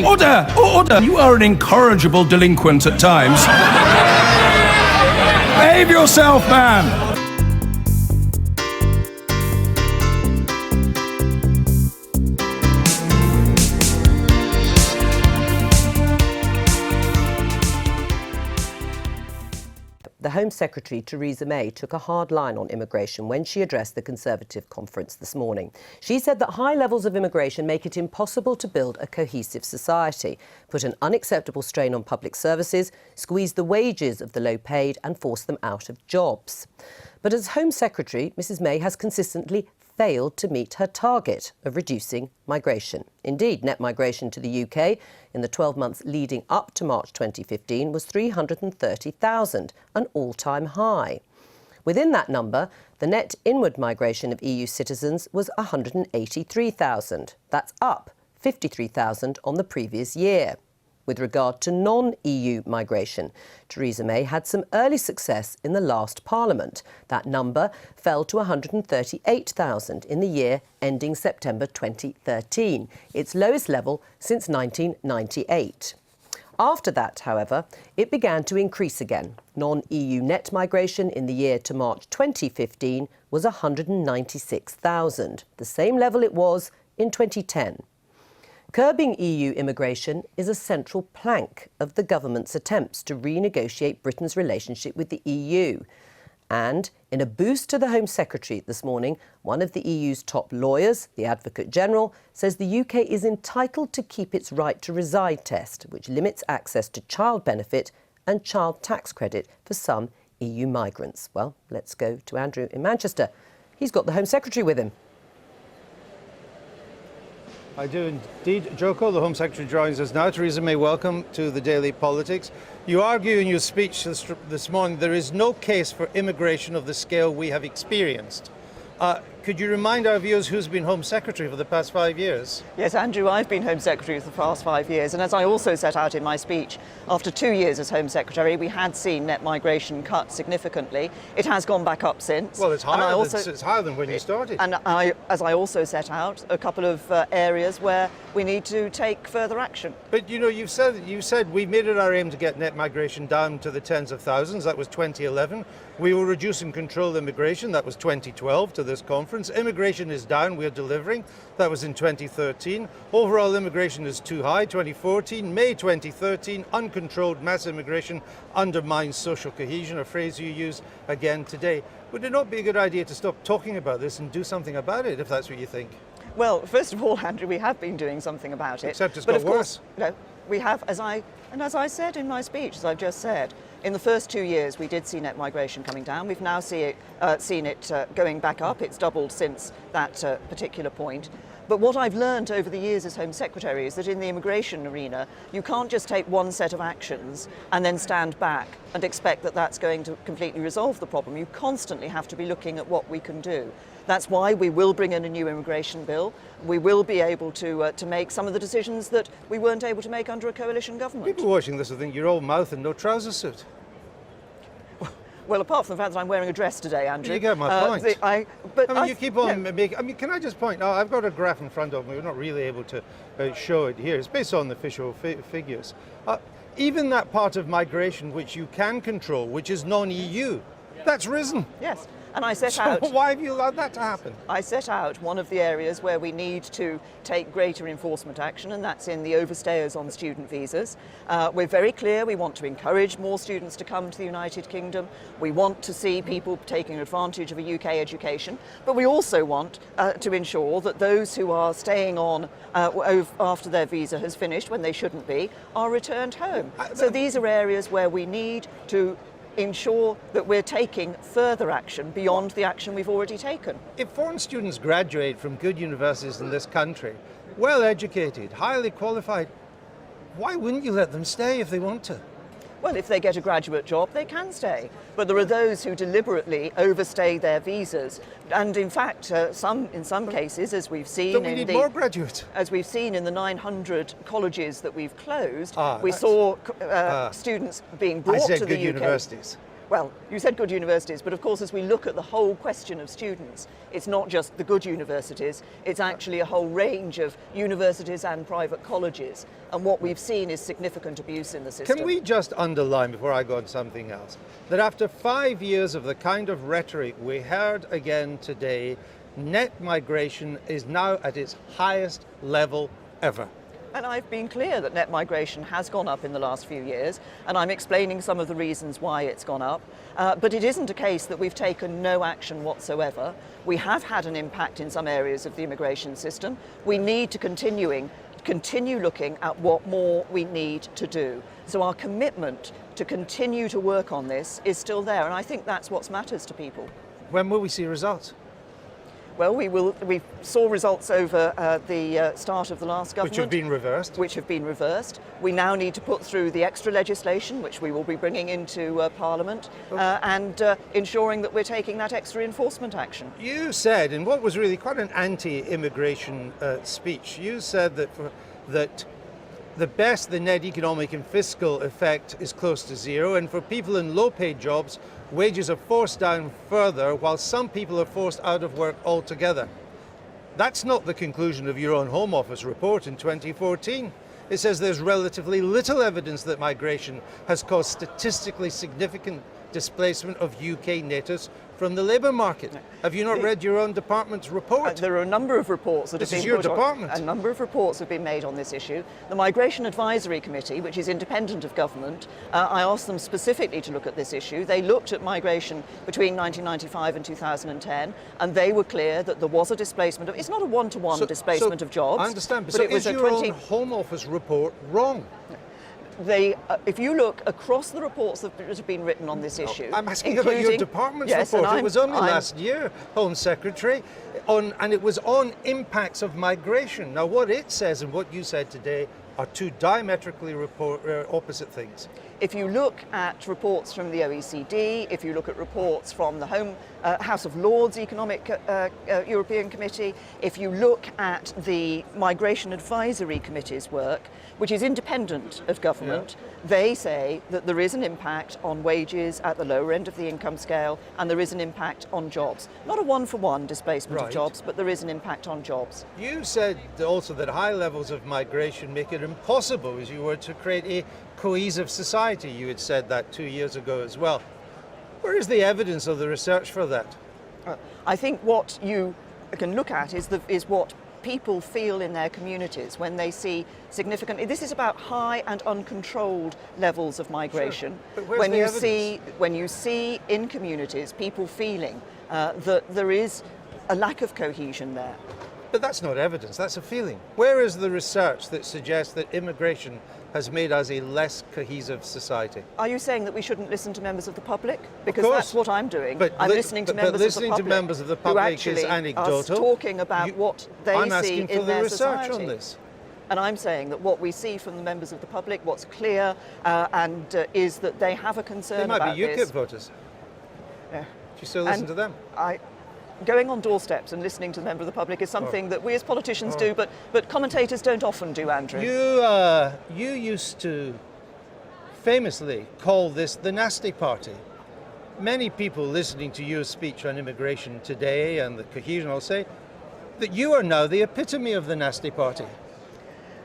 Order! Order! You are an incorrigible delinquent at times. Behave yourself, man! The Home Secretary, Theresa May, took a hard line on immigration when she addressed the Conservative conference this morning. She said that high levels of immigration make it impossible to build a cohesive society, put an unacceptable strain on public services, squeeze the wages of the low-paid and force them out of jobs. But as Home Secretary, Mrs May has consistently failed to meet her target of reducing migration. Indeed, net migration to the UK in the 12 months leading up to March 2015 was 330,000, an all-time high. Within that number, the net inward migration of EU citizens was 183,000. That's up 53,000 on the previous year. With regard to non-EU migration, Theresa May had some early success in the last Parliament. That number fell to 138,000 in the year ending September 2013, its lowest level since 1998. After that, however, it began to increase again. Non-EU net migration in the year to March 2015 was 196,000, the same level it was in 2010. Curbing EU immigration is a central plank of the government's attempts to renegotiate Britain's relationship with the EU. And in a boost to the Home Secretary this morning, one of the EU's top lawyers, the Advocate General, says the UK is entitled to keep its right to reside test, which limits access to child benefit and child tax credit for some EU migrants. Well, let's go to Andrew in Manchester. He's got the Home Secretary with him. I do indeed. Joko, the Home Secretary, joins us now. Theresa May, welcome to the Daily Politics. You argue in your speech this morning there is no case for immigration of the scale we have experienced. Could you remind our viewers who's been Home Secretary for the past 5 years? Yes, Andrew, I've been Home Secretary for the past 5 years, and as I also set out in my speech, after 2 years as Home Secretary, we had seen net migration cut significantly. It has gone back up since. Well, it's higher than when you started. And as I also set out, a couple of areas where we need to take further action. But you know, you said we made it our aim to get net migration down to the tens of thousands. That was 2011. We will reduce and control immigration. That was 2012 to this conference. Immigration is down. We're delivering. That was in 2013. Overall immigration is too high. 2014, May 2013, uncontrolled mass immigration undermines social cohesion, a phrase you use again today. Would it not be a good idea to stop talking about this and do something about it, if that's what you think? Well, first of all, Andrew, we have been doing something about it. Except it's got worse. Course, we have, as I said in my speech, as I've just said, in the first 2 years we did see net migration coming down. We've now seen it going back up. It's doubled since that particular point. But what I've learned over the years as Home Secretary is that in the immigration arena, you can't just take one set of actions and then stand back and expect that that's going to completely resolve the problem. You constantly have to be looking at what we can do. That's why we will bring in a new immigration bill. We will be able to make some of the decisions that we weren't able to make under a coalition government. People watching this will think you're all mouth and no trouser suit. Well, apart from the fact that I'm wearing a dress today, Andrew. You get my point. You keep on making... I mean, can I just point out, I've got a graph in front of me. We're not really able to show it here. It's based on the official figures. Even that part of migration which you can control, which is non-EU, that's risen. Yes. And I set out... Why have you allowed that to happen? I set out one of the areas where we need to take greater enforcement action, and that's in the overstayers on student visas. We're very clear we want to encourage more students to come to the United Kingdom. We want to see people taking advantage of a UK education, but we also want to ensure that those who are staying on after their visa has finished, when they shouldn't be, are returned home. So these are areas where we need to ensure that we're taking further action beyond the action we've already taken. If foreign students graduate from good universities in this country, well educated, highly qualified, why wouldn't you let them stay if they want to? Well, if they get a graduate job, they can stay. But there are those who deliberately overstay their visas. And in fact, in some cases, as we've seen... Don't we need more graduates? As we've seen in the 900 colleges that we've closed, we saw students being brought to the UK. Universities. Well, you said good universities, but of course as we look at the whole question of students, it's not just the good universities, it's actually a whole range of universities and private colleges. And what we've seen is significant abuse in the system. Can we just underline, before I go on something else, that after 5 years of the kind of rhetoric we heard again today, net migration is now at its highest level ever? And I've been clear that net migration has gone up in the last few years, and I'm explaining some of the reasons why it's gone up. But it isn't a case that we've taken no action whatsoever. We have had an impact in some areas of the immigration system. We need to continue looking at what more we need to do. So our commitment to continue to work on this is still there, and I think that's what matters to people. When will we see results? Well, we saw results over the start of the last government. Which have been reversed. Which have been reversed. We now need to put through the extra legislation, which we will be bringing into Parliament, and ensuring that we're taking that extra enforcement action. You said, in what was really quite an anti-immigration speech, you said that the net economic and fiscal effect is close to zero, and for people in low-paid jobs, wages are forced down further, while some people are forced out of work altogether. That's not the conclusion of your own Home Office report in 2014. It says there's relatively little evidence that migration has caused statistically significant displacement of UK natives from the labour market. Have you not read your own department's report? There are a number of reports that have been This is your department. A number of reports have been made on this issue. The Migration Advisory Committee, which is independent of government, I asked them specifically to look at this issue. They looked at migration between 1995 and 2010, and they were clear that there was a displacement of. It's not a one-to-one displacement of jobs. I understand, but it was is your own Home Office report wrong? If you look across the reports that have been written on this issue, I'm asking about your department's report. It was only last year, Home Secretary, and it was on impacts of migration. Now, what it says and what you said today are two diametrically opposite things. If you look at reports from the OECD, if you look at reports from the House of Lords Economic European Committee, if you look at the Migration Advisory Committee's work, which is independent of government, they say that there is an impact on wages at the lower end of the income scale, and there is an impact on jobs. Not a one-for-one displacement of jobs, but there is an impact on jobs. You said also that high levels of migration make it impossible, as you were, to create a cohesive society. You had said that 2 years ago as well. Where is the evidence of the research for that? I think what you can look at is what people feel in their communities when they see significant. This is about high and uncontrolled levels of migration. Sure. But where's the evidence? When you see in communities people feeling that there is a lack of cohesion there. But that's not evidence, that's a feeling. Where is the research that suggests that immigration has made us a less cohesive society? Are you saying that we shouldn't listen to members of the public? Because of course. that's what I'm doing. I'm listening to members of the public. Listening to members of the public is anecdotal. Are talking about what they I'm see asking for in the their research society. on this. And I'm saying that what we see from the members of the public, what's clear, is that they have a concern about this. They might be UKIP voters. Yeah. Do you still listen to them? Going on doorsteps and listening to the member of the public is something that we as politicians do, but commentators don't often do, Andrew. You used to famously call this the nasty party. Many people listening to your speech on immigration today and the cohesion will say that you are now the epitome of the nasty party.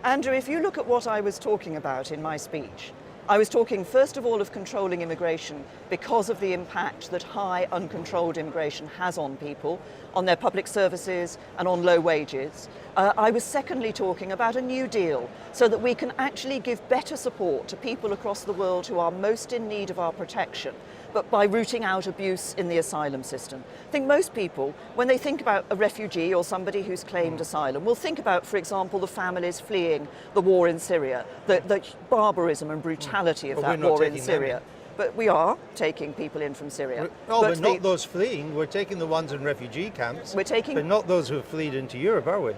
Andrew, if you look at what I was talking about in my speech, I was talking first of all of controlling immigration because of the impact that high uncontrolled immigration has on people, on their public services and on low wages. I was secondly talking about a new deal so that we can actually give better support to people across the world who are most in need of our protection, but by rooting out abuse in the asylum system. I think most people, when they think about a refugee or somebody who's claimed asylum, will think about, for example, the families fleeing the war in Syria, the barbarism and brutality of that war in Syria. But we are taking people in from Syria. But not those fleeing. We're taking the ones in refugee camps. We're taking, but not those who have fled into Europe, are we?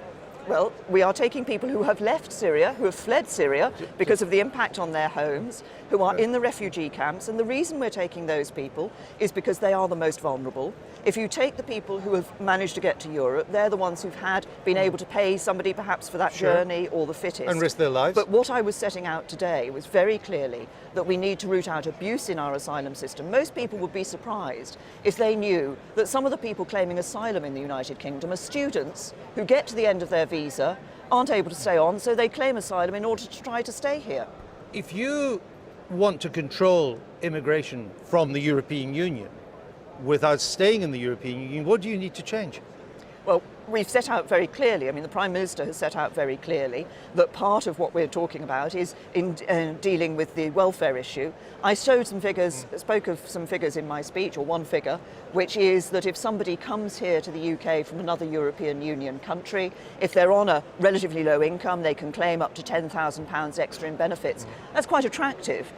Well, we are taking people who have left Syria, who have fled Syria because of the impact on their homes, who are in the refugee camps, and the reason we're taking those people is because they are the most vulnerable. If you take the people who have managed to get to Europe, they're the ones who've been able to pay somebody perhaps for that journey, or the fittest. And risk their lives. But what I was setting out today was very clearly that we need to root out abuse in our asylum system. Most people would be surprised if they knew that some of the people claiming asylum in the United Kingdom are students who get to the end of their visa, aren't able to stay on, so they claim asylum in order to try to stay here. If you want to control immigration from the European Union without staying in the European Union, what do you need to change? Well, we've set out very clearly, I mean, the Prime Minister has set out very clearly that part of what we're talking about is in dealing with the welfare issue. I showed some figures, spoke of some figures in my speech, or one figure, which is that if somebody comes here to the UK from another European Union country, if they're on a relatively low income, they can claim up to £10,000 extra in benefits. That's quite attractive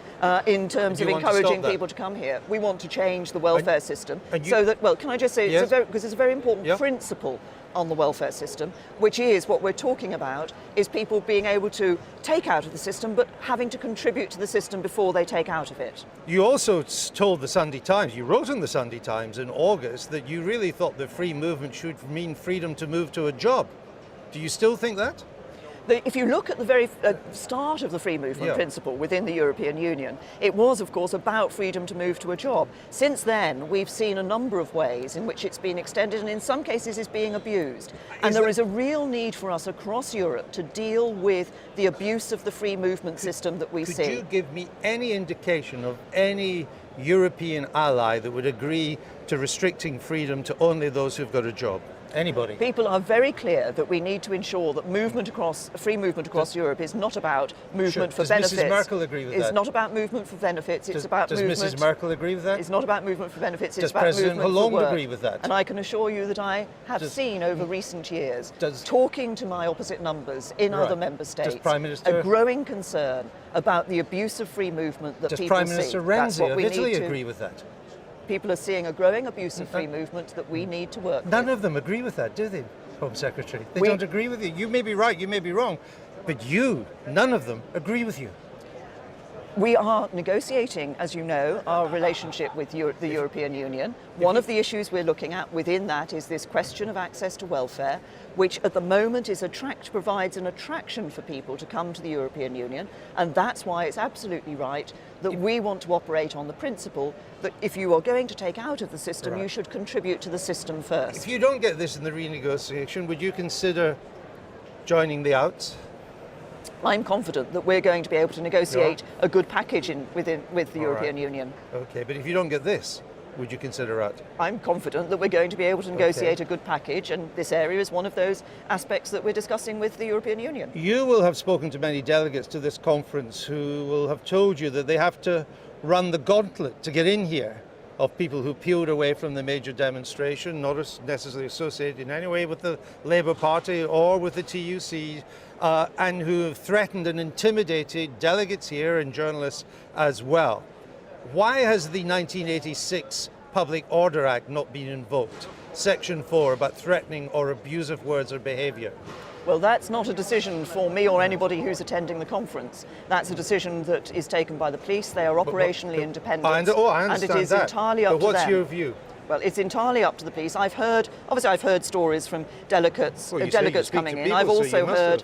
in terms of encouraging people to come here. We want to change the welfare system so that, well, can I just say, yes, because it's a very important principle on the welfare system, which is what we're talking about, is people being able to take out of the system but having to contribute to the system before they take out of it. You also told the Sunday Times, you wrote in the Sunday Times in August, that you really thought that free movement should mean freedom to move to a job. Do you still think that? If you look at the very start of the free movement principle within the European Union, it was, of course, about freedom to move to a job. Since then, we've seen a number of ways in which it's been extended, and in some cases is being abused. And there is a real need for us across Europe to deal with the abuse of the free movement system that we see. Could you give me any indication of any European ally that would agree to restricting freedom to only those who've got a job? Anybody? People are very clear that we need to ensure that free movement across Europe is not about movement for benefits. Does Mrs. Merkel agree with that? It's not about movement for benefits, it's about movement... Does Mrs. Merkel agree with that? It's not about movement for benefits, it's about President movement for work. Hollande agree with that? And I can assure you that I have seen over recent years, talking to my opposite numbers in other member states, a growing concern about the abuse of free movement that people see. Does Prime Minister Renzi of Italy agree with that? People are seeing a growing abuse of free movement that we need to work with. None of them agree with that, do they, Home Secretary? They don't agree with you. You may be right, you may be wrong, but none of them agree with you. We are negotiating, as you know, our relationship with the European Union. One of the issues we're looking at within that is this question of access to welfare, which at the moment provides an attraction for people to come to the European Union, and that's why it's absolutely right that we want to operate on the principle that if you are going to take out of the system, you should contribute to the system first. If you don't get this in the renegotiation, would you consider joining the outs? I'm confident that we're going to be able to negotiate a good package with the European Union. Okay, but if you don't get this, would you consider out? I'm confident that we're going to be able to negotiate a good package, and this area is one of those aspects that we're discussing with the European Union. You will have spoken to many delegates to this conference who will have told you that they have to run the gauntlet to get in here of people who peeled away from the major demonstration, not necessarily associated in any way with the Labour Party or with the TUC, and who have threatened and intimidated delegates here and journalists as well. Why has the 1986 Public Order Act not been invoked? Section 4 about threatening or abusive words or behaviour. Well, that's not a decision for me or anybody who's attending the conference. That's a decision that is taken by the police. They are operationally independent. I understand and it is that. entirely up to them. But what's your view? Well, it's entirely up to the police. I've heard stories from delegates coming in. I've also heard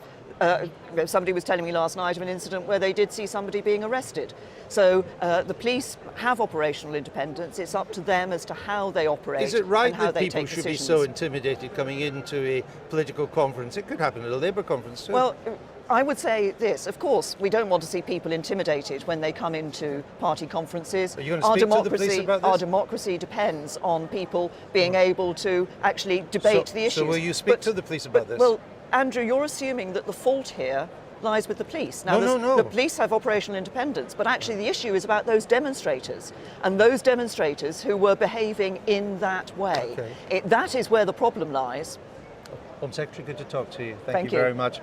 somebody was telling me last night of an incident where they did see somebody being arrested. So the police have operational independence. It's up to them as to how they operate. Is it right that people should be so intimidated coming into a political conference? It could happen at a Labour conference too. Well, I would say this. Of course, we don't want to see people intimidated when they come into party conferences. Are you going to speak to the police about this? Our democracy depends on people being able to actually debate the issues. So will you speak to the police about this? Well, Andrew, you're assuming that the fault here lies with the police. Now, no. The police have operational independence, but actually the issue is about those demonstrators, and those demonstrators who were behaving in that way. Okay. That is where the problem lies. Home Secretary, good to talk to you. Thank you you very much.